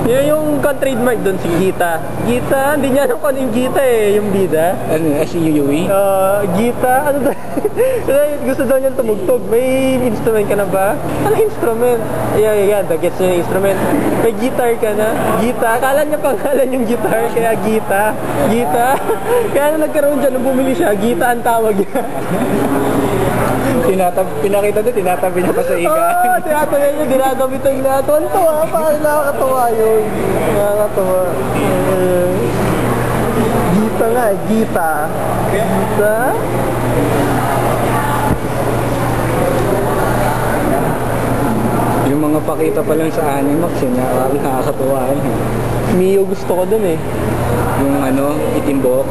Yun yung trademark doon, si Gita. Gita, hindi niya alam kung ano yung Gita eh, yung bida. Ano, S-U-U-E? Gita, ano daw? Gusto daw niyan tumugtog. May instrument ka na ba? Ano instrument? Yeah, gets niya yung instrument. May guitar ka na? Gita, akala niya pangalan yung guitar, kaya Gita. Gita. Kaya nung nagkaroon dyan, nung bumili siya, Gita ang tawag niya. Pinakita doon, tinatabi niya pa sa iga. Tinatabi niya, ginagamit ang lahat. Tuwa, parang nakakatawa yun. Nakakatawa. Gita nga, Gita. Gita? Yung mga pakita pa lang sa Animax, yun nakakatawa. Mio gusto ko dun eh. Yung ano, itimbok.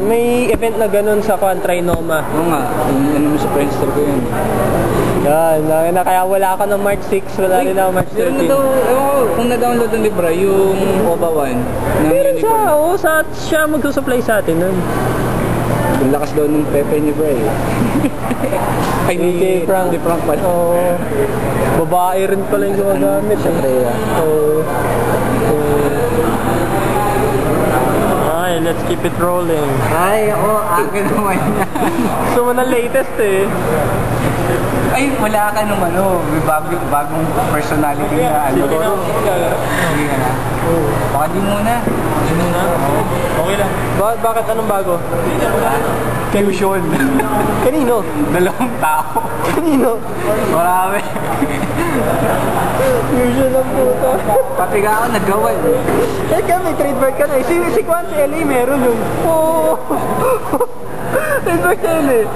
May event na ganun sa Trinoma. Oo nga, yung ano mo sa Friendster ko yun. Yan, kaya wala ako ng March 6, wala rin ako March 13. Kung na-download ng Libra, yung OBA 1. Meron siya, siya magsusupply sa atin nun. Ang lakas daw ng Pepe ni Bray. Ay, hindi Frank pala. Babae rin pala yung gumagamit. Siyempre, Okay, let's keep it rolling. Ay, akin naman yan. Gusto mo na latest eh. Ay, wala ka nung may bagong personality na ano. Sige na. Baka di muna. Okay lang. Bakit anong bago? Fusion. Kanino? Dalawang tao. Kanino? Marami. Fusion lang puto. Pati ka ako nagawa. May trademark ka na eh. Si Kwan si LA meron yun. Trademark ka yun eh.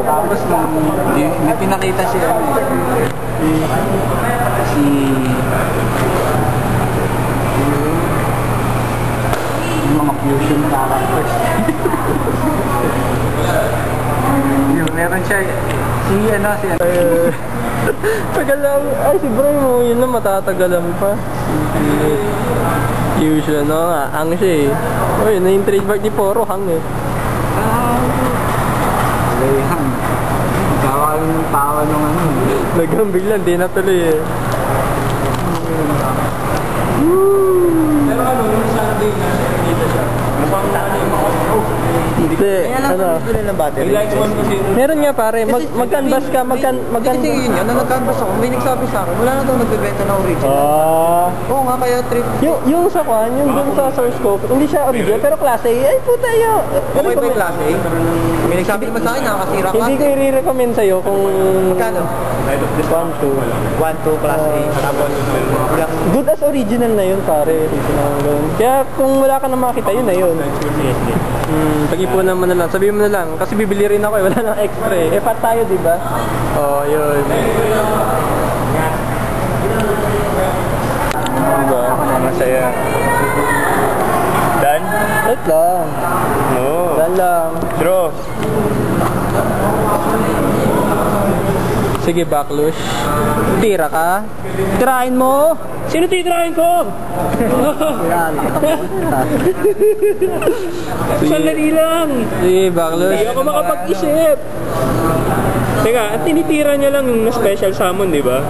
Tapos may pinakita siya. Yung mga fusion characters. Meron siya. Si Tagal lang. Ay, si bro mo. Yun lang matatagalan pa. Fusion, no nga. Hang siya eh. Uy, na yung trademark ni Poro. Hang eh. Hang. Kakaroon ng tawa nung ano. Nagambig lang. Di natuloy eh. Pero ano, yung Sunday na dito siya. Mukhang ano yung mga hindi. Ano? Meron nga pare, mag-canvas ka, Kasi yun yun, nag-canvas ako, may nagsabi sa akin, wala na daw nagbebenta na original. Oo nga, kaya trip. Yung sa Kwan, yung dun sa source code, hindi siya original, pero klase A. Ay puta yun. Okay ba yung klase A? May nagsabi naman sa akin, nakakasira klase. Hindi ko i-recommend sa'yo kung... Magkano? 1-2 class A. Tapos, good as original na yun pare. Kaya kung wala ka na makita, yun na yun. Pag-ipunan mo na lang, sabihin mo na lang, kasi bibili rin ako eh, wala nang extra eh. Pat tayo, di ba? Yun. Diba? masaya. Dan? Wait lang. No. Dan lang. Draw. Sige, backlush. Tira ka. Tirahin mo. Sino titirahin ko? Sandali lang. Sige, backlush. Hindi ako makapag-isip. Teka, ang tinitira niya lang yung special summon, di ba?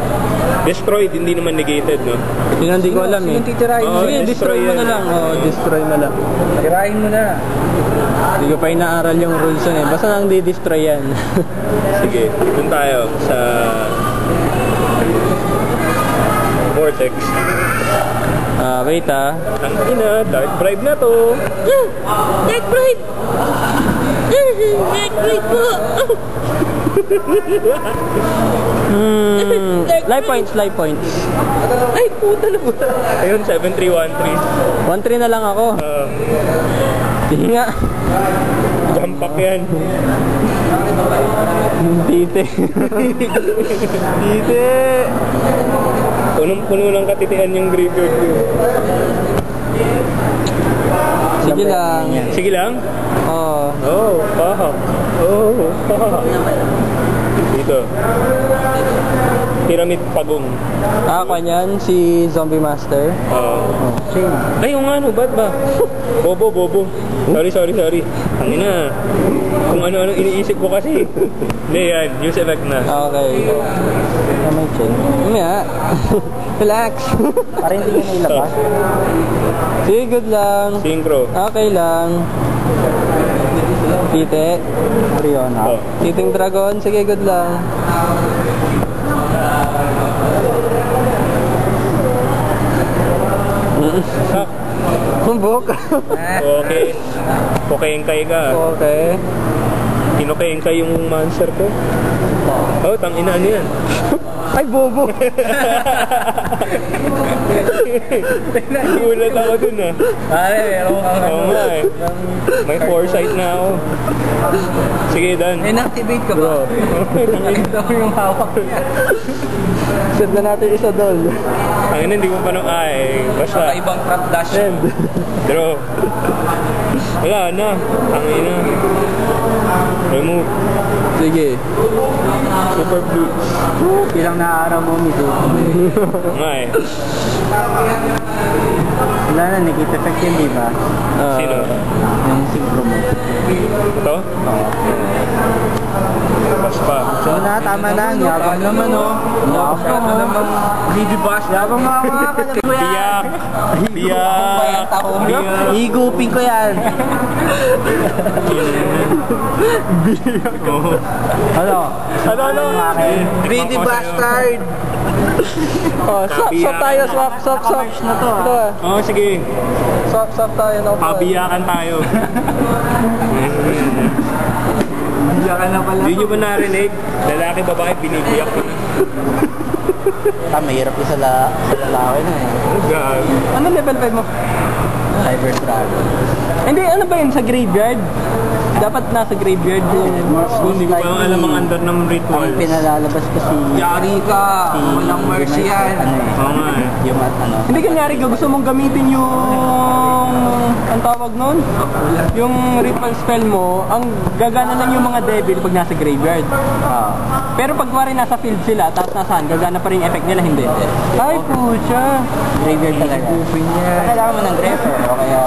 Destroyed, hindi naman negated, no? Yun hindi ko alam eh. Sino titirahin mo? Sige, destroy mo na lang. Destroy mo lang. Tirahin mo na. Hindi ko pa inaaral yung rules nun eh. Basta nang di-destroy yan. Sige, dun tayo sa Vortex. Wait ah. Ang ina, Dark Bribe na to. Dark Bribe! Dark Bribe po! Life points, life points. Ay, puta na puta. Ayun, 7313. 1-3 na lang ako. Sige nga. Jampak yan. Tite. Tite. Punong-puno ng katitian yung graveyard ko. Sige lang. Sige lang? Oo. Oh, paha. Oh, paha. Dito. Pyramid Pagong. Kanyan, si Zombie Master. Ay, yung ano, ba't ba? Bobo. Sorry. Ang ina. Kung ano-ano iniisip ko kasi. Hindi yan, use effect na. Okay. May chin. Relax. Parang hindi nyo nailabas. Sige, good lang. Synchro. Okay lang. Tite. Riona. Titing Dragon. Sige, good lang. Buk. Okay. Pokengkay ka. Okay. Kinokengkay yung monster ko. Oh, tangina ano yan? Ay, bobo. Gulat ako dun ah. Pare, meron kang Oo nga eh. May foresight na ako. Sige, Dan. In-activate ka ba? Ito yung hawak niya. Set na natin isa doon. Tangina, hindi ko pa nung basta. Ibang trap dash. Draw. Wala na. Tangina. Remove. Sige. Super Bloods. Ilang na araw mo, Mito? Nga eh. Wala na, nakita effect yun, di ba? Sino? Yung synchro mo. Ito? Pas pa. So na, tama na. Yabang naman, oh. Yabang naman. Baby Bash. Yabang mga kalabas. Biyak. Higupin ko yan. Ano? Greedy bastard. Swap tayo, swap. Na to, Oo, sige. Swap tayo. Pabiyakan tayo. Biyakan na pala. Hindi nyo ba narinig? Lalaki, babae, binibiyak ko. Mahirap yung sa lalaki na eh. God. Ano level 5 mo? Cyber Dragon. Hindi, ano ba yun sa graveyard? Dapat nasa graveyard yun. Hindi ko pa alam ang under ng ritual. Ang pinalalabas ko si... Yari ka! Walang mercy yan! Oo nga eh. Yung Hindi kanyari ka, gusto mong gamitin yung... Ang tawag nun? Yung ritual spell mo, ang gagana lang yung mga devil pag nasa graveyard. Pero pag wari nasa field sila, tapos nasaan, gagana pa rin yung effect nila, hindi. Ay, pucha! Graveyard talaga. Kailangan mo ng greffer, o kaya...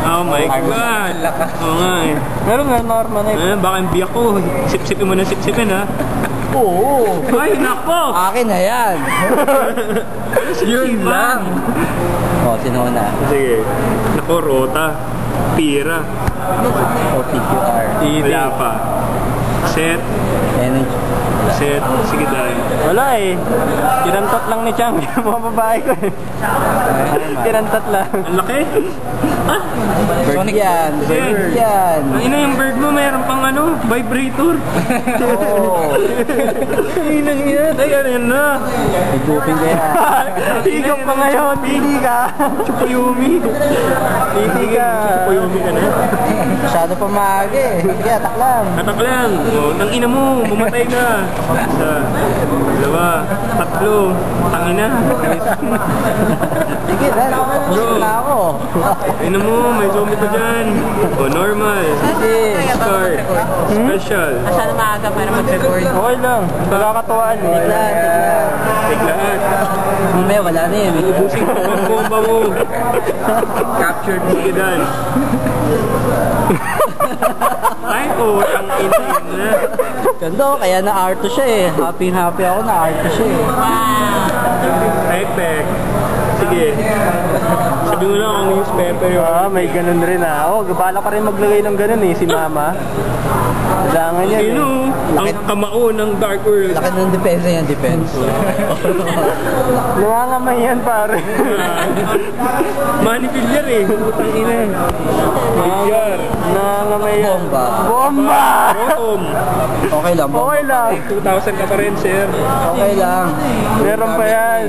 Oh my God! Oo nga eh. Meron normal na Baka yung biyak ko. Sip-sipin mo na sip-sipin ha. Oo! Ay, nako! Akin na yan! Yun lang! Sino na? Sige. Nako, Rota. Pira. OTQR. Wala pa. Set. Energy. Set. Sige dahil. Wala eh. Kinantot lang ni Chang. Yung mga babae ko eh. Kinantot lang. Ang laki. Bird yan. Bird yan. Ang ina yung bird mo, mayroon pang ano, vibrator. Oo. Inang ina. Ay, ano yan na. Igupin ka yan. Higop pa ngayon. Hindi ka. Chupuyumi. Hindi ka. Chupuyumi ka na. Masyado pa maaga eh. Sige, atak lang. Atak lang. O, tang ina mo, mamatay ka. Isa, dalawa, tatlo, tangina. Sige, puso na ako. Ina mo, may zombie pa dyan. O, normal. Start. Special. Masyado maaga para mag-record. Okay lang. Nakakatuwaan eh. Tiglaan. Mamaya wala na eh. Ubusin ko ang bomba mo. Captured mo idan. Ay po, ang ina. Ganda, kaya na-arto siya eh. Happy ako na-arto siya eh. Pek. Sige. Sabi mo lang ang use pepper yun. May ganun rin ah. Gabala ka rin maglagay ng ganun eh, si Mama. Kailangan yan Sino? Ang kamao ng Dark World. Laki ng depensa yan, defense. Nangangamay yan pare. Money filler eh. Ang ina. Filler. Nangangamay yan. Bomba! Bottom. Okay lang. 2,000 ka pa rin, sir. Okay lang. Meron pa yan.